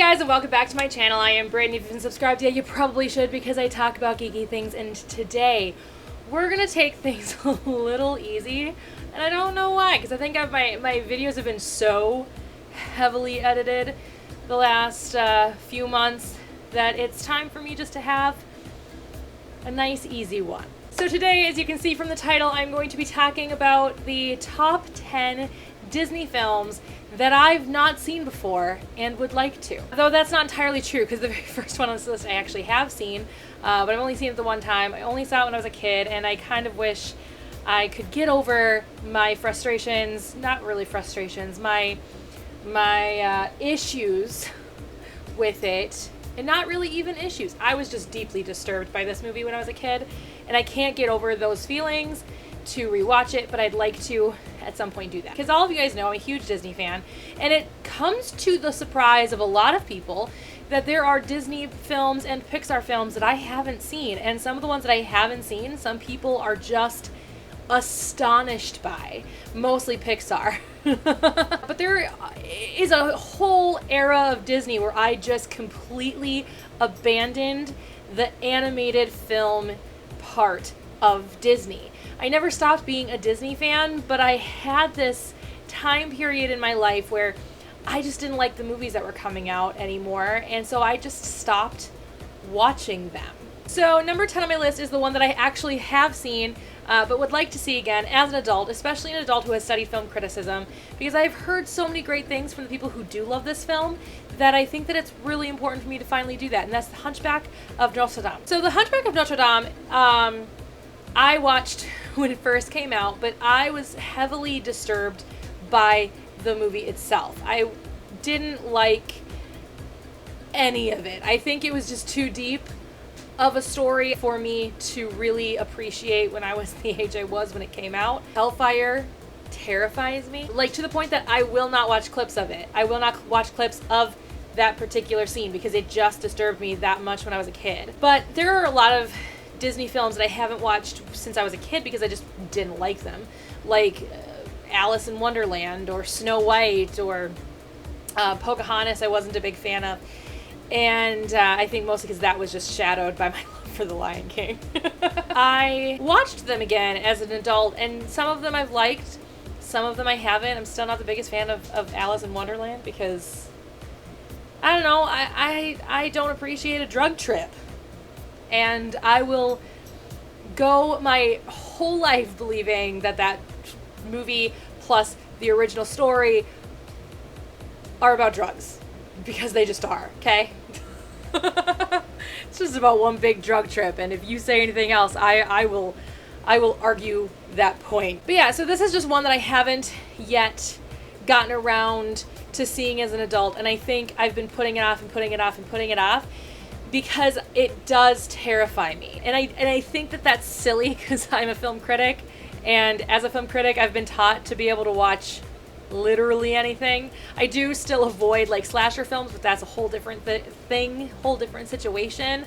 guys, and welcome back to my channel. I am Brittany. If you haven't subscribed yet, you probably should because I talk about geeky things, and today we're gonna take things a little easy, and I don't know why, because I think my videos have been so heavily edited the last few months that it's time for me just to have a nice easy one. So today, as you can see from the title, I'm going to be talking about the top 10 Disney films that I've not seen before and would like to. Though that's not entirely true, because the very first one on this list I actually have seen, but I've only seen it the one time. I only saw it when I was a kid, and I kind of wish I could get over my frustrations, not really frustrations, my issues with it, and not really even issues. I was just deeply disturbed by this movie when I was a kid, and I can't get over those feelings to rewatch it, but I'd like to at some point do that. Because all of you guys know I'm a huge Disney fan, and it comes to the surprise of a lot of people that there are Disney films and Pixar films that I haven't seen, and some of the ones that I haven't seen, some people are just astonished by, mostly Pixar. But there is a whole era of Disney where I just completely abandoned the animated film part of Disney. I never stopped being a Disney fan, but I had this time period in my life where I just didn't like the movies that were coming out anymore, and so I just stopped watching them. So number 10 on my list is the one that I actually have seen, but would like to see again as an adult, especially an adult who has studied film criticism, because I've heard so many great things from the people who do love this film that I think that it's really important for me to finally do that, and that's The Hunchback of Notre Dame. So The Hunchback of Notre Dame, I watched when it first came out, but I was heavily disturbed by the movie itself. I didn't like any of it. I think it was just too deep of a story for me to really appreciate when I was the age I was when it came out. Hellfire terrifies me, like to the point that I will not watch clips of it. I will not watch clips of that particular scene because it just disturbed me that much when I was a kid. But there are a lot of Disney films that I haven't watched since I was a kid because I just didn't like them, like Alice in Wonderland or Snow White or Pocahontas. I wasn't a big fan of, and I think mostly because that was just shadowed by my love for The Lion King. I watched them again as an adult, and some of them I've liked, some of them I haven't. I'm still not the biggest fan of Alice in Wonderland because I don't know, I don't appreciate a drug trip. And I will go my whole life believing that that movie plus the original story are about drugs. Because they just are, okay? It's just about one big drug trip, and if you say anything else, I will argue that point. But yeah, so this is just one that I haven't yet gotten around to seeing as an adult, and I think I've been putting it off and putting it off and putting it off because it does terrify me. And I think that that's silly because I'm a film critic, and as a film critic I've been taught to be able to watch literally anything. I do still avoid like slasher films, but that's a whole different thing, whole different situation.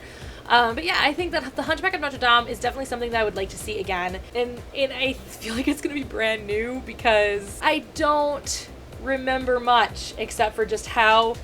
But yeah, I think that The Hunchback of Notre Dame is definitely something that I would like to see again, and I feel like it's gonna be brand new because I don't remember much except for just how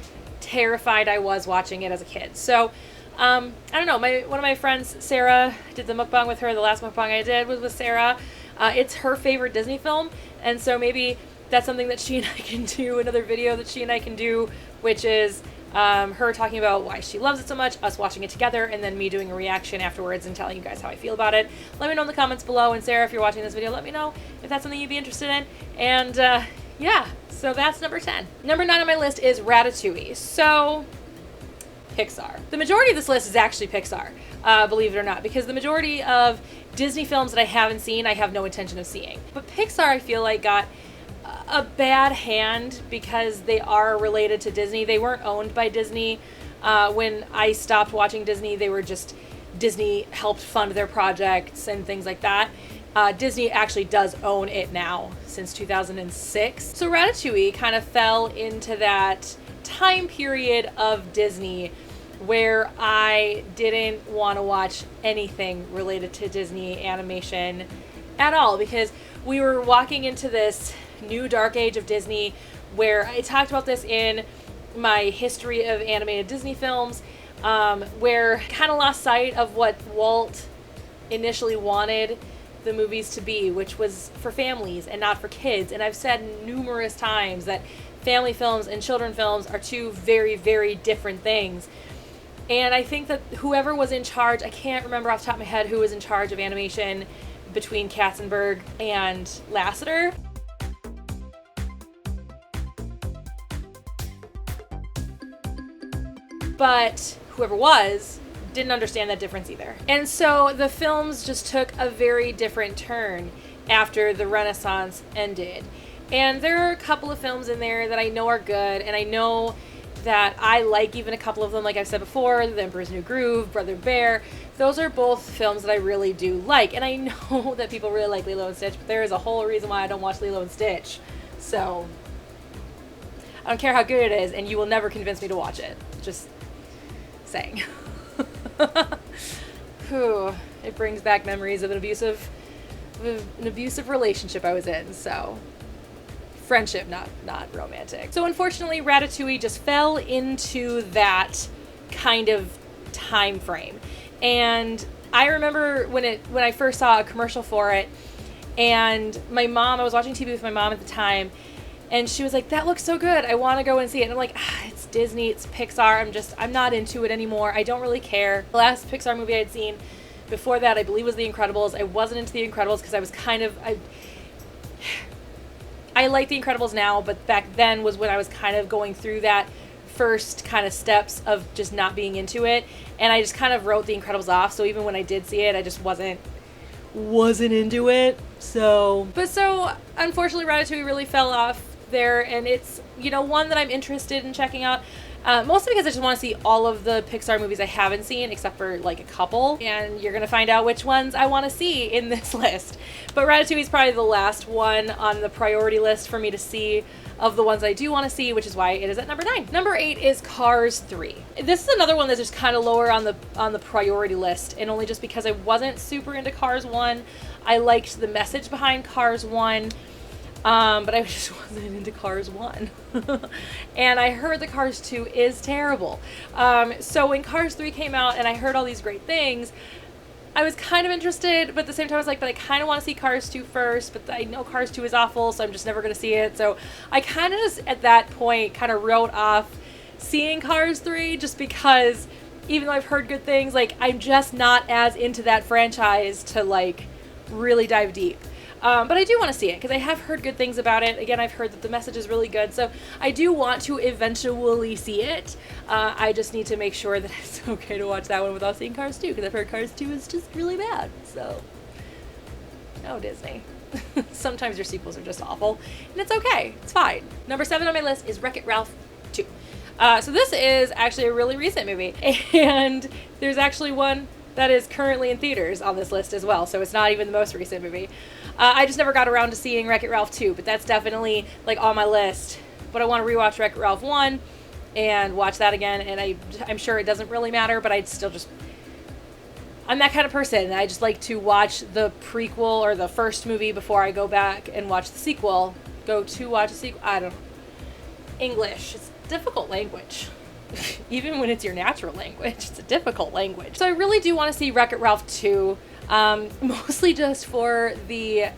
terrified I was watching it as a kid. So I don't know, one of my friends, Sarah, did the mukbang with her. The last mukbang I did was with Sarah. It's her favorite Disney film, and so maybe that's something that she and I can do, another video that she and I can do, which is her talking about why she loves it so much, us watching it together, and then me doing a reaction afterwards and telling you guys how I feel about it. Let me know in the comments below, and Sarah, if you're watching this video, let me know if that's something you'd be interested in. And yeah, so that's number 10. Number 9 on my list is Ratatouille. So Pixar. The majority of this list is actually Pixar, believe it or not, because the majority of Disney films that I haven't seen, I have no intention of seeing. But Pixar, I feel like, got a bad hand because they are related to Disney. They weren't owned by Disney. When I stopped watching Disney, they were just, Disney helped fund their projects and things like that. Disney actually does own it now since 2006. So Ratatouille kind of fell into that time period of Disney where I didn't want to watch anything related to Disney animation at all, because we were walking into this new dark age of Disney where I talked about this in my history of animated Disney films, where I kind of lost sight of what Walt initially wanted the movies to be, which was for families and not for kids. And I've said numerous times that family films and children films are two very, very different things. And I think that whoever was in charge, I can't remember off the top of my head who was in charge of animation between Katzenberg and Lasseter. But whoever was didn't understand that difference either. And so the films just took a very different turn after the Renaissance ended. And there are a couple of films in there that I know are good, and I know that I like even a couple of them, like I've said before, The Emperor's New Groove, Brother Bear. Those are both films that I really do like. And I know that people really like Lilo and Stitch, but there is a whole reason why I don't watch Lilo and Stitch. So I don't care how good it is, and you will never convince me to watch it. Just saying. Whew, it brings back memories of an abusive relationship I was in, so friendship, not romantic. So unfortunately, Ratatouille just fell into that kind of time frame. And I remember when I first saw a commercial for it, and I was watching TV with my mom at the time, and she was like, "That looks so good, I want to go and see it." And I'm like, it's Disney, it's Pixar, I'm not into it anymore, I don't really care. The last Pixar movie I had seen before that, I believe, was The Incredibles. I wasn't into The Incredibles because I was I like The Incredibles now, but back then was when I was kind of going through that first kind of steps of just not being into it, and I just kind of wrote The Incredibles off. So even when I did see it, I just wasn't into it. So unfortunately, Ratatouille really fell off there, and it's, one that I'm interested in checking out, mostly because I just want to see all of the Pixar movies I haven't seen, except for like a couple, and you're gonna find out which ones I want to see in this list. But Ratatouille is probably the last one on the priority list for me to see of the ones I do want to see, which is why it is at number 9. Number 8 is Cars 3. This is another one that's just kind of lower on the priority list, and only just because I wasn't super into Cars 1. I liked the message behind Cars 1, but I just wasn't into Cars 1. And I heard that Cars 2 is terrible. So when Cars 3 came out and I heard all these great things, I was kind of interested, but at the same time I was like, but I kind of want to see Cars 2 first, but I know Cars 2 is awful, so I'm just never going to see it. So I kind of just, at that point, kind of wrote off seeing Cars 3, just because even though I've heard good things, like, I'm just not as into that franchise to, like, really dive deep. But I do want to see it because I have heard good things about it. Again, I've heard that the message is really good, so I do want to eventually see it. I just need to make sure that it's okay to watch that one without seeing Cars 2, because I've heard Cars 2 is just really bad. So, no, Disney. Sometimes your sequels are just awful, and it's okay. It's fine. Number 7 on my list is WreckIt Ralph 2. So this is actually a really recent movie, and there's actually one that is currently in theaters on this list as well, so it's not even the most recent movie. I just never got around to seeing WreckIt Ralph 2, but that's definitely, like, on my list. But I want to rewatch WreckIt Ralph 1 and watch that again, and I'm sure it doesn't really matter, but I'd still just... I'm that kind of person. I just like to watch the prequel or the first movie before I go back and watch the sequel. Go to watch a sequel. I don't know. English. It's a difficult language. Even when it's your natural language, it's a difficult language. So I really do want to see WreckIt Ralph 2. Mostly just for the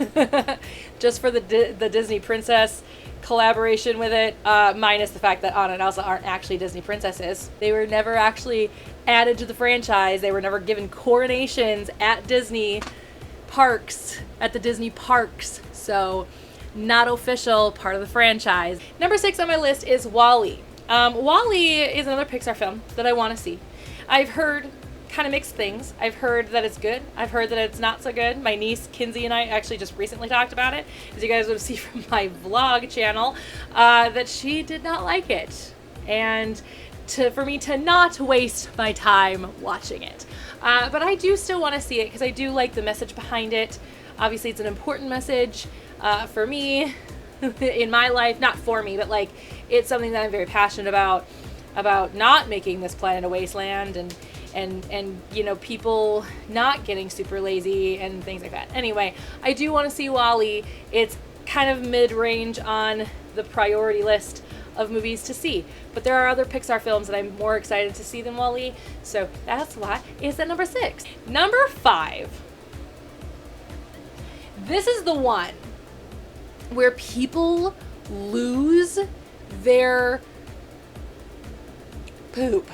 the Disney princess collaboration with it, minus the fact that Anna and Elsa aren't actually Disney princesses. They were never actually added to the franchise. They were never given coronations at Disney parks, at the Disney parks. So not official part of the franchise. Number 6 on my list is WALL-E. WALL-E is another Pixar film that I want to see. I've heard kind of mixed things. I've heard that it's good. I've heard that it's not so good. My niece Kinsey and I actually just recently talked about it, as you guys would see from my vlog channel, that she did not like it, and for me to not waste my time watching it. But I do still want to see it because I do like the message behind it. Obviously, it's an important message for me in my life. Not for me, but like, it's something that I'm very passionate about not making this planet a wasteland, and people not getting super lazy and things like that. Anyway, I do want to see WALL-E. It's kind of mid-range on the priority list of movies to see. But there are other Pixar films that I'm more excited to see than WALL-E, so that's why it's at number 6. Number 5. This is the one where people lose their poop.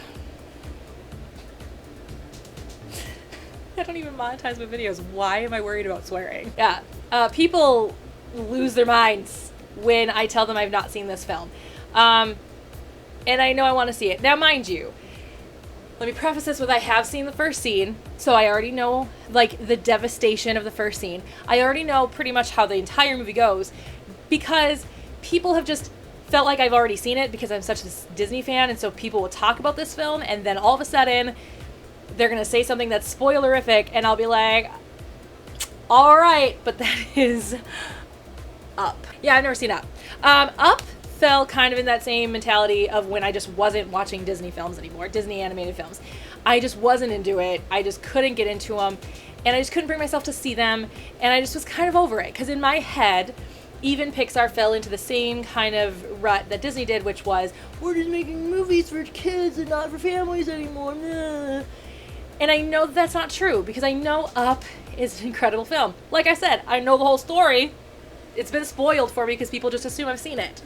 I don't even monetize my videos. Why am I worried about swearing? Yeah. People lose their minds when I tell them I've not seen this film. And I know I want to see it. Now, mind you, let me preface this with I have seen the first scene, so I already know, like, the devastation of the first scene. I already know pretty much how the entire movie goes because people have just felt like I've already seen it because I'm such a Disney fan, and so people will talk about this film, and then all of a sudden they're going to say something that's spoilerific, and I'll be like, all right, but that is Up. Yeah, I've never seen Up. Up fell kind of in that same mentality of when I just wasn't watching Disney films anymore, Disney animated films. I just wasn't into it. I just couldn't get into them, and I just couldn't bring myself to see them, and I just was kind of over it, because in my head, even Pixar fell into the same kind of rut that Disney did, which was, we're just making movies for kids and not for families anymore. Nah. And I know that's not true, because I know Up is an incredible film. Like I said, I know the whole story. It's been spoiled for me because people just assume I've seen it.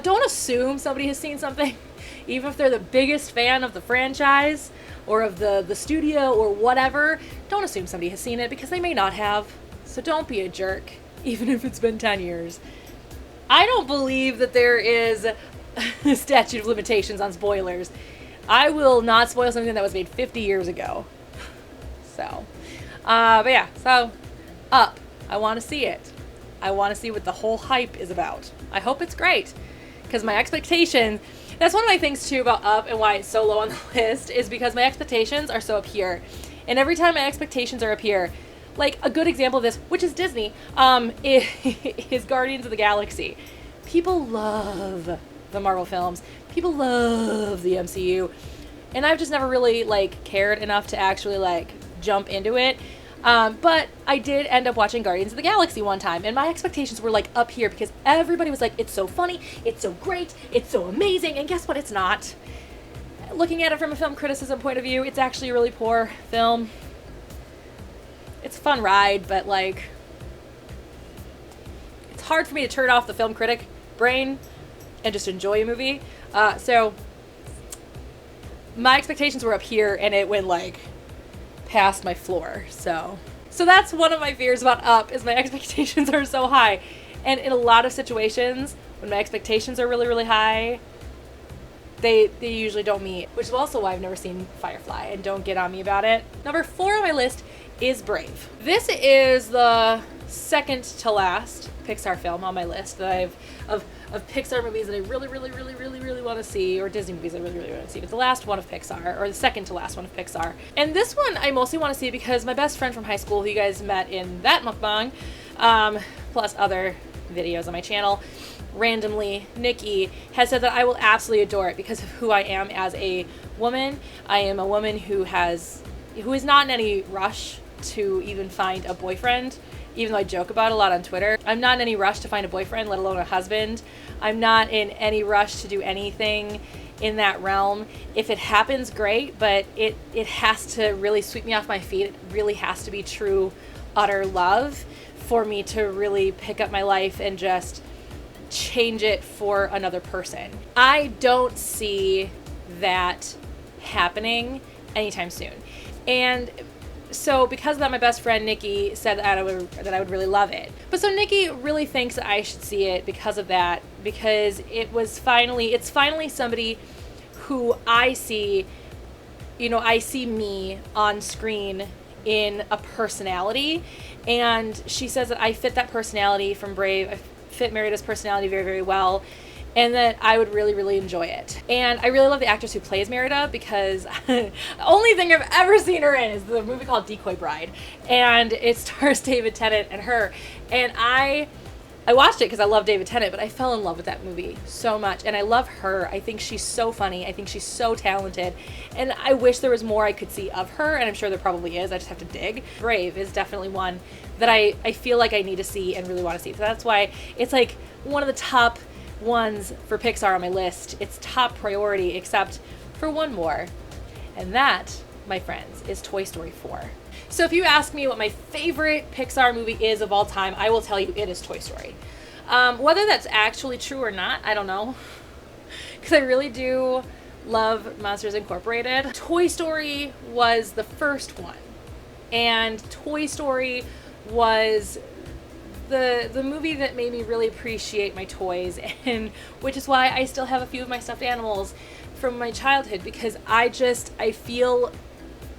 Don't assume somebody has seen something, even if they're the biggest fan of the franchise or of the studio or whatever. Don't assume somebody has seen it because they may not have. So don't be a jerk, even if it's been 10 years. I don't believe that there is a statute of limitations on spoilers. I will not spoil something that was made 50 years ago. So, but yeah, so Up. I want to see it. I want to see what the whole hype is about. I hope it's great, because my expectation, that's one of my things too about Up and why it's so low on the list, is because my expectations are so up here. And every time my expectations are up here, like a good example of this, which is Disney, is Guardians of the Galaxy. People love the Marvel films. People love the MCU. And I've just never really like cared enough to actually like jump into it. But I did end up watching Guardians of the Galaxy one time, and my expectations were like up here because everybody was like, it's so funny, it's so great, it's so amazing, and guess what? It's not. Looking at it from a film criticism point of view, it's actually a really poor film. It's a fun ride, but like, it's hard for me to turn off the film critic brain and just enjoy a movie. So my expectations were up here, and it went like past my floor. So that's one of my fears about Up, is my expectations are so high. And in a lot of situations, when my expectations are really, really high, they usually don't meet, which is also why I've never seen Firefly, and don't get on me about it. Number 4 on my list is Brave. This is the second to last Pixar film on my list that I've of Pixar movies that I really, really, really, really, really want to see, or Disney movies I really, really want to see, but the last one of Pixar, or the second to last one of Pixar. And this one I mostly want to see because my best friend from high school, who you guys met in that mukbang, plus other videos on my channel, randomly, Nikki, has said that I will absolutely adore it because of who I am as a woman. I am a woman who is not in any rush to even find a boyfriend, even though I joke about it a lot on Twitter. I'm not in any rush to find a boyfriend, let alone a husband. I'm not in any rush to do anything in that realm. If it happens, great, but it has to really sweep me off my feet. It really has to be true, utter love for me to really pick up my life and just change it for another person. I don't see that happening anytime soon. And so because of that, my best friend Nikki said that I would really love it. But so Nikki really thinks that I should see it because of that, because it's finally somebody who I see me on screen in a personality, and she says that I fit that personality from Brave. I fit Merida's personality very, very well, and that I would really, really enjoy it. And I really love the actress who plays Merida, because the only thing I've ever seen her in is the movie called Decoy Bride, and it stars David Tennant and her. And I watched it because I love David Tennant, but I fell in love with that movie so much, and I love her. I think she's so funny. I think she's so talented, and I wish there was more I could see of her, and I'm sure there probably is. I just have to dig. Brave is definitely one that I feel like I need to see and really want to see. So that's why it's like one of the top ones for Pixar on my list. It's top priority, except for one more. And that, my friends, is Toy Story 4. So if you ask me what my favorite Pixar movie is of all time, I will tell you it is Toy Story. Whether that's actually true or not, I don't know. Because I really do love Monsters Incorporated. Toy Story was the first one. And Toy Story was the movie that made me really appreciate my toys, and which is why I still have a few of my stuffed animals from my childhood, because I feel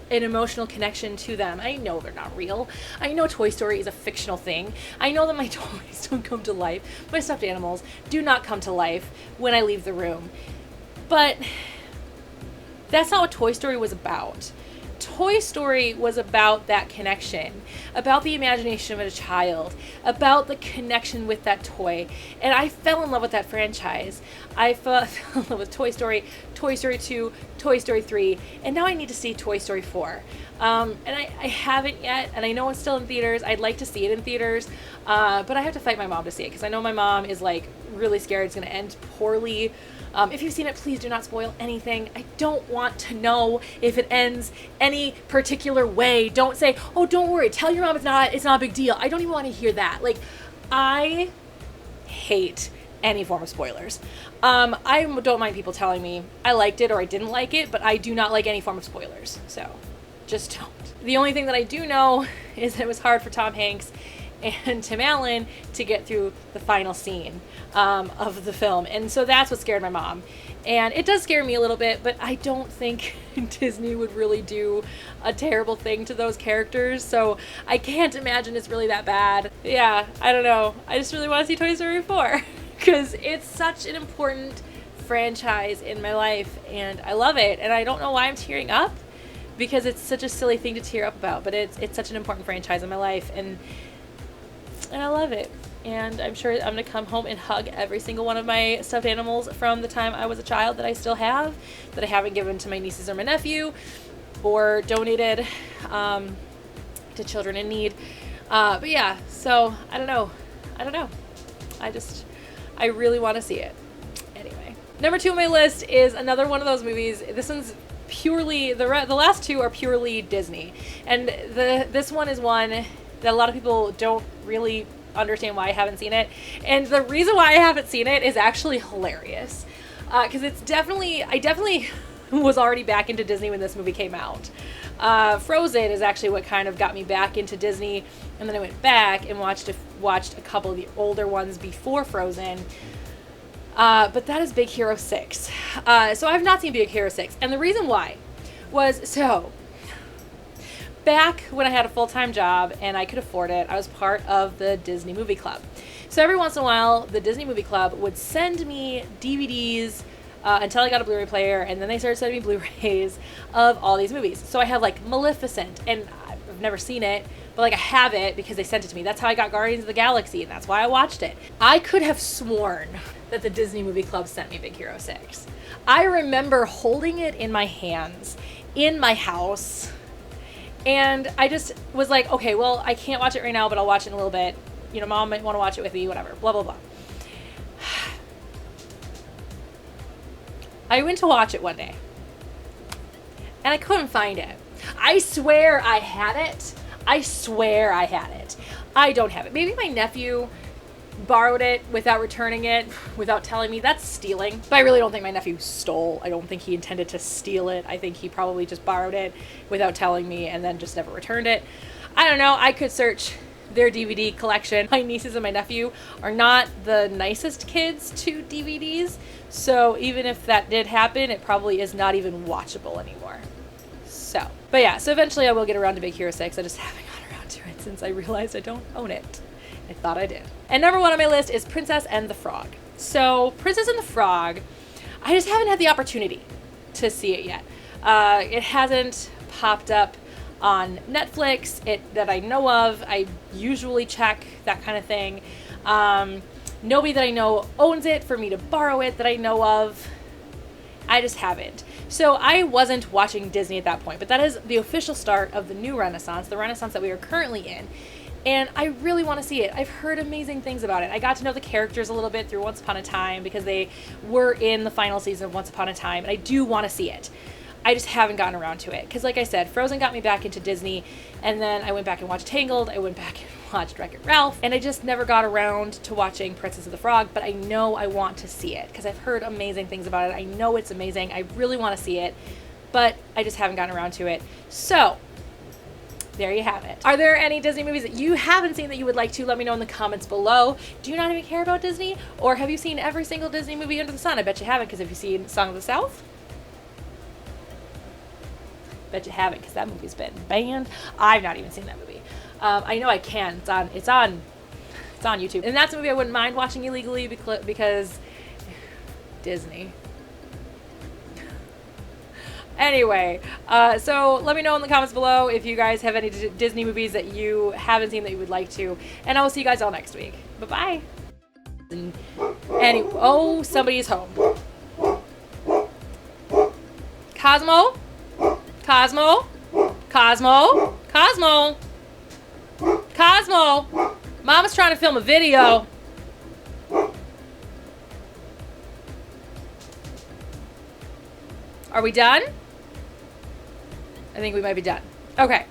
an emotional connection to them. I know they're not real. I know Toy Story is a fictional thing. I know that my toys don't come to life. My stuffed animals do not come to life when I leave the room. But that's not what Toy Story was about. Toy Story was about that connection, about the imagination of a child, about the connection with that toy. And I fell in love with that franchise. I fell in love with Toy Story, Toy Story 2, Toy Story 3, and now I need to see Toy Story 4. And I haven't yet, and I know it's still in theaters. I'd like to see it in theaters, but I have to fight my mom to see it, because I know my mom is like really scared it's going to end poorly. If you've seen it, please do not spoil anything. I don't want to know if it ends any particular way. Don't say, oh, don't worry, tell your mom it's not a big deal. I don't even want to hear that. Like, I hate any form of spoilers. I don't mind people telling me I liked it or I didn't like it, but I do not like any form of spoilers. So just don't. The only thing that I do know is that it was hard for Tom Hanks and Tim Allen to get through the final scene of the film. And so that's what scared my mom. And it does scare me a little bit, but I don't think Disney would really do a terrible thing to those characters. So I can't imagine it's really that bad. Yeah, I don't know. I just really want to see Toy Story 4 because it's such an important franchise in my life and I love it. And I don't know why I'm tearing up, because it's such a silly thing to tear up about, but it's such an important franchise in my life. And I love it. And I'm sure I'm going to come home and hug every single one of my stuffed animals from the time I was a child that I still have, that I haven't given to my nieces or my nephew, or donated to children in need. But yeah, so I don't know. I really want to see it. Anyway. Number 2 on my list is another one of those movies. This one's purely, the last two are purely Disney. And this one is one that a lot of people don't really understand why I haven't seen it. And the reason why I haven't seen it is actually hilarious. Because I definitely was already back into Disney when this movie came out. Frozen is actually what kind of got me back into Disney. And then I went back and watched a couple of the older ones before Frozen. But that is Big Hero 6. So I've not seen Big Hero 6. And the reason why was, back when I had a full-time job and I could afford it, I was part of the Disney Movie Club. So every once in a while, the Disney Movie Club would send me DVDs until I got a Blu-ray player, and then they started sending me Blu-rays of all these movies. So I have like Maleficent, and I've never seen it, but like I have it because they sent it to me. That's how I got Guardians of the Galaxy, and that's why I watched it. I could have sworn that the Disney Movie Club sent me Big Hero 6. I remember holding it in my hands in my house. And I just was like, okay, well, I can't watch it right now, but I'll watch it in a little bit. You know, Mom might want to watch it with me, whatever, blah, blah, blah. I went to watch it one day, and I couldn't find it. I swear I had it. I don't have it. Maybe my nephew borrowed it without returning it, without telling me. That's stealing. But I really don't think my nephew stole. I don't think he intended to steal it. I think he probably just borrowed it without telling me and then just never returned it. I don't know. I could search their DVD collection. My nieces and my nephew are not the nicest kids to DVDs, so even if that did happen, it probably is not even watchable anymore. But yeah, so eventually I will get around to Big Hero 6. I just haven't got around to it since I realized I don't own it. I thought I did. And number 1 on my list is Princess and the Frog. So Princess and the Frog, I just haven't had the opportunity to see it yet. It hasn't popped up on Netflix that I know of. I usually check that kind of thing. Nobody that I know owns it for me to borrow it that I know of. I just haven't. So I wasn't watching Disney at that point, but that is the official start of the new Renaissance, the Renaissance that we are currently in. And I really want to see it. I've heard amazing things about it. I got to know the characters a little bit through Once Upon a Time because they were in the final season of Once Upon a Time, and I do want to see it. I just haven't gotten around to it. Because like I said, Frozen got me back into Disney, and then I went back and watched Tangled, I went back and watched WreckIt Ralph, and I just never got around to watching Princess of the Frog, but I know I want to see it because I've heard amazing things about it. I know it's amazing. I really want to see it, but I just haven't gotten around to it. So there you have it. Are there any Disney movies that you haven't seen that you would like to? Let me know in the comments below. Do you not even care about Disney? Or have you seen every single Disney movie under the sun? I bet you haven't, because have you seen Song of the South? Bet you haven't, because that movie's been banned. I've not even seen that movie. I know I can. It's on YouTube. And that's a movie I wouldn't mind watching illegally because Disney. Anyway, so let me know in the comments below if you guys have any Disney movies that you haven't seen that you would like to. And I will see you guys all next week. Bye-bye. Oh, somebody's home. Cosmo? Cosmo? Cosmo? Cosmo? Cosmo? Mama's trying to film a video. Are we done? I think we might be done. Okay.